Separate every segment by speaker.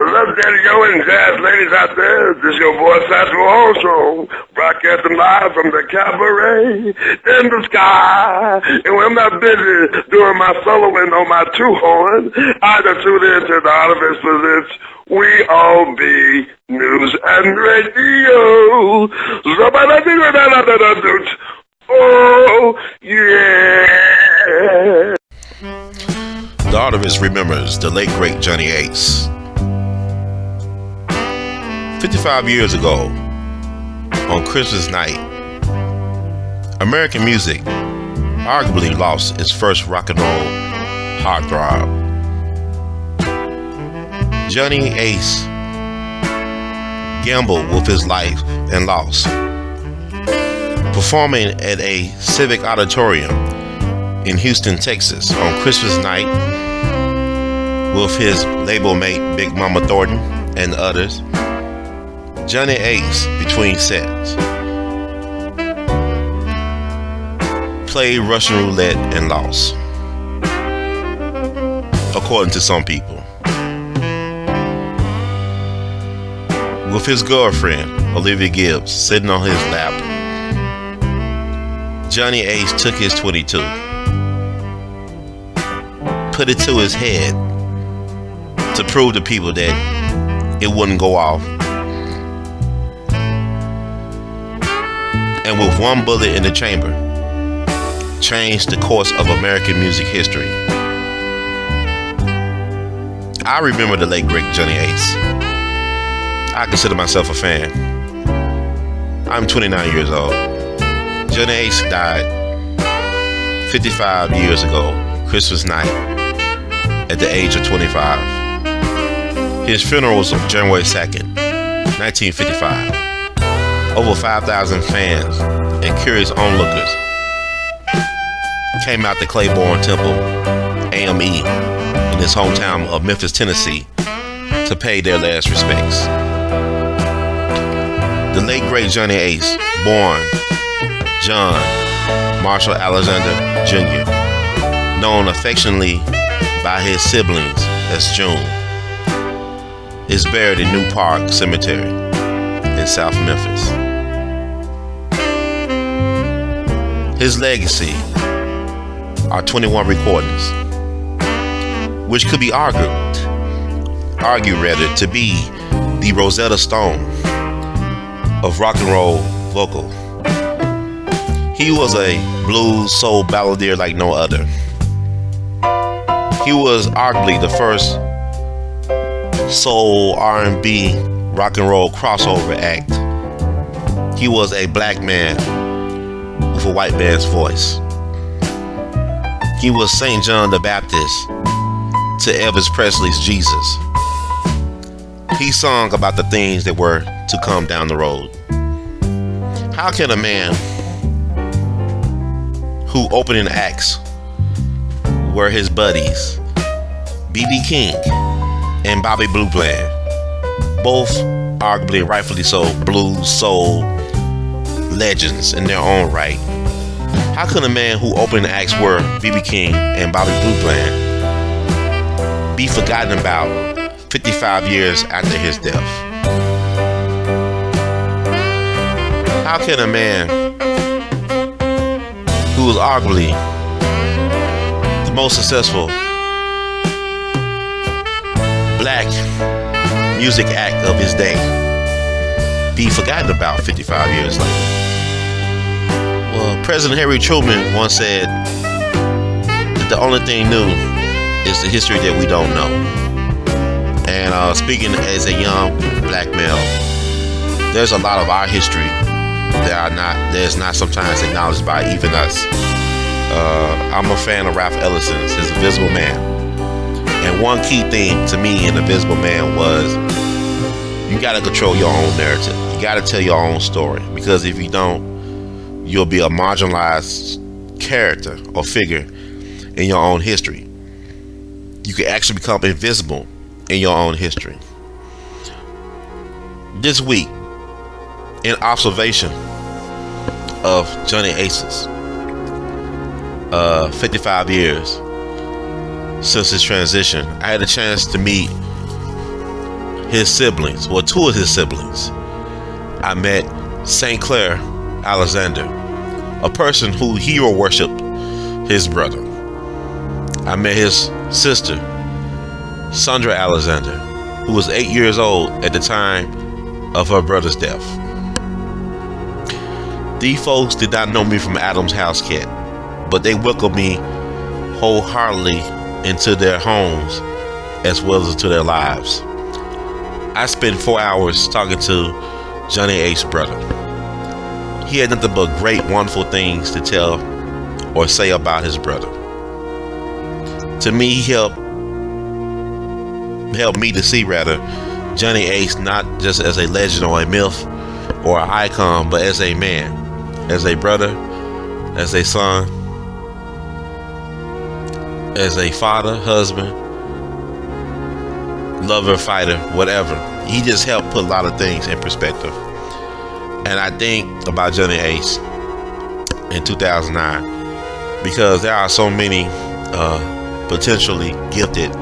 Speaker 1: Love Daddy Yo and jazz ladies out there. This is your boy Satchel Armstrong, broadcasting live from the cabaret in the sky. And when I'm not busy doing my soloing on my two horn, I just tune into the Artivist presents We All Be News and Radio. Oh, yeah.
Speaker 2: The Artivist remembers the late great Johnny Ace. 55 years ago, on Christmas night, American music arguably lost its first rock and roll heartthrob. Johnny Ace gambled with his life and lost, performing at a civic auditorium in Houston, Texas on Christmas night with his label mate Big Mama Thornton and others. Johnny Ace, between sets, played Russian roulette and lost, according to some people. With his girlfriend, Olivia Gibbs, sitting on his lap, Johnny Ace took his .22, put it to his head to prove to people that it wouldn't go off. And with one bullet in the chamber, changed the course of American music history. I remember the late great Johnny Ace. I consider myself a fan. I'm 29 years old. Johnny Ace died 55 years ago, Christmas night, at the age of 25. His funeral was on January 2nd, 1955. Over 5,000 fans and curious onlookers came out to Claiborne Temple, AME, in his hometown of Memphis, Tennessee, to pay their last respects. The late great Johnny Ace, born John Marshall Alexander Jr., known affectionately by his siblings as June, is buried in New Park Cemetery in South Memphis. His legacy are 21 recordings, which could be argued to be the Rosetta Stone of rock and roll vocal. He was a blues soul balladeer like no other. He was arguably the first soul R&B rock and roll crossover act. He was a black man with a white man's voice. He was St. John the Baptist to Elvis Presley's Jesus. He sung about the things that were to come down the road. How can a man who opening acts were his buddies, B.B. King and Bobby Blue Bland, both arguably rightfully so blues soul legends in their own right, how can a man who opening acts were B.B. King and Bobby Blue Bland be forgotten about 55 years after his death? How can a man who was arguably the most successful black music act of his day be forgotten about 55 years later? Well, President Harry Truman once said that the only thing new is the history that we don't know. And speaking as a young black male, there's a lot of our history that's not sometimes acknowledged by even us. I'm a fan of Ralph Ellison's His Invisible Man. And one key thing to me in Invisible Man was you got to control your own narrative. You got to tell your own story. Because if you don't, you'll be a marginalized character or figure in your own history. You can actually become invisible in your own history. This week, in observation of Johnny Ace's 55 years since his transition, I had a chance to meet his siblings, or two of his siblings. I met St. Clair Alexander, a person who hero worshipped his brother. I met his sister, Sandra Alexander, who was 8 years old at the time of her brother's death. These folks did not know me from Adam's house cat, but they welcomed me wholeheartedly into their homes as well as into their lives. I spent 4 hours talking to Johnny Ace's brother. He had nothing but great, wonderful things to tell or say about his brother. To me, he helped me to see, rather, Johnny Ace not just as a legend or a myth or an icon, but as a man, as a brother, as a son, as a father, husband, lover, fighter, whatever. He just helped put a lot of things in perspective. And I think about Johnny Ace in 2009 because there are so many potentially gifted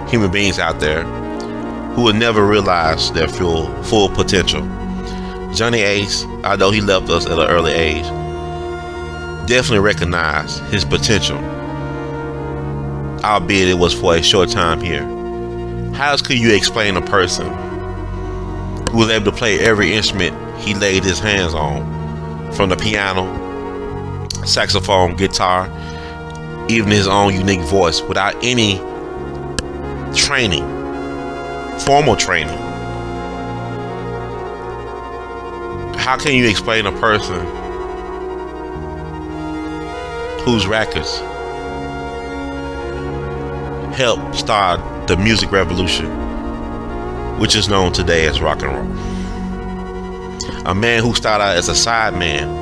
Speaker 2: human beings out there who would never realize their full potential. Johnny Ace, although he left us at an early age, definitely recognized his potential, albeit it was for a short time here. How else could you explain a person who was able to play every instrument he laid his hands on, from the piano, saxophone, guitar, even his own unique voice, without any training, formal training? How can you explain a person whose records helped start the music revolution, which is known today as rock and roll? A man who started out as a sideman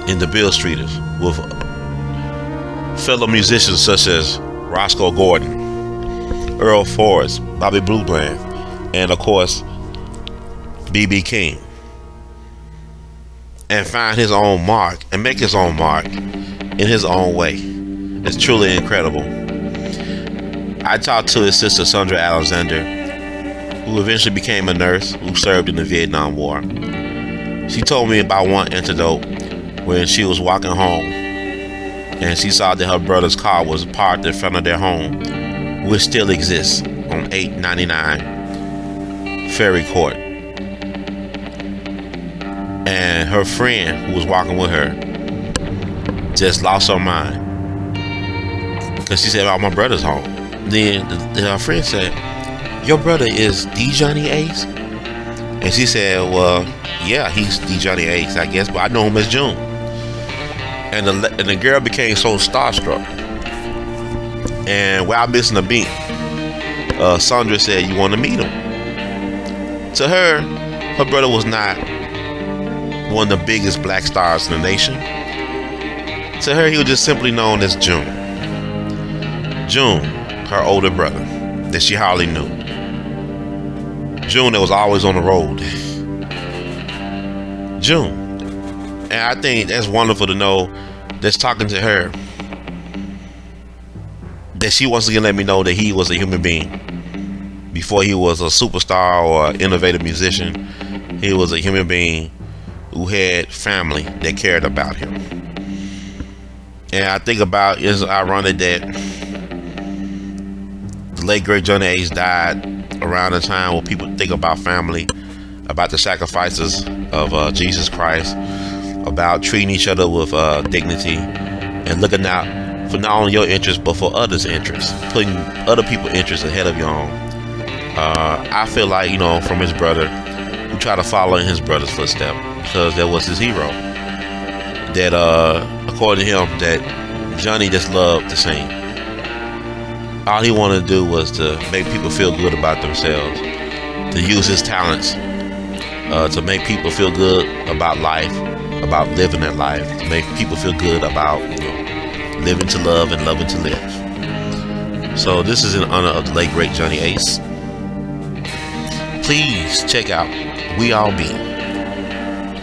Speaker 2: in the Bill Streeters with fellow musicians such as Roscoe Gordon, Earl Forrest, Bobby Blue Bland, and of course B.B. King, and find his own mark and make his own mark in his own way. It's truly incredible. I talked to his sister Sandra Alexander, who eventually became a nurse who served in the Vietnam War. She told me about one anecdote when she was walking home and she saw that her brother's car was parked in front of their home, which still exists on 899 Ferry Court. And her friend who was walking with her just lost her mind because she said, "Oh, my brother's home." Then her friend said, "Your brother is D. Johnny Ace?" And she said, "Well, yeah, he's D. Johnny Ace, I guess, but I know him as June." And the girl became so starstruck. And while missing a beat, Sandra said, "You want to meet him?" To her brother was not one of the biggest black stars in the nation. To her, he was just simply known as June. June, her older brother, that she hardly knew. June that was always on the road. June. And I think that's wonderful to know, that's talking to her, that she once again let me know that he was a human being. Before he was a superstar or an innovative musician, he was a human being who had family that cared about him. And I think about, it's ironic that the late great Johnny Ace died around the time when people think about family, about the sacrifices of Jesus Christ, about treating each other with dignity, and looking out for not only your interests but for others' interests, putting other people's interests ahead of your own. I feel like, from his brother, who tried to follow in his brother's footsteps, because that was his hero. That according to him, that Johnny just loved to sing. All he wanted to do was to make people feel good about themselves, to use his talents to make people feel good about life, about living that life, to make people feel good about living to love and loving to live. So this is in honor of the late great Johnny Ace. Please check out We All Be,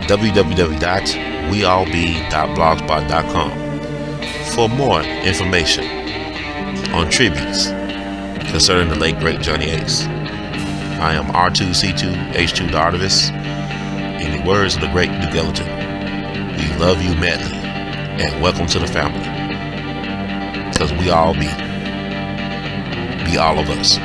Speaker 2: www.weallbe.blogspot.com for more information on tributes concerning the late great Johnny Ace. I am R2C2H2 the Artivist. In the words of the great Duke Ellington, we love you madly and welcome to the family. Because we all be all of us.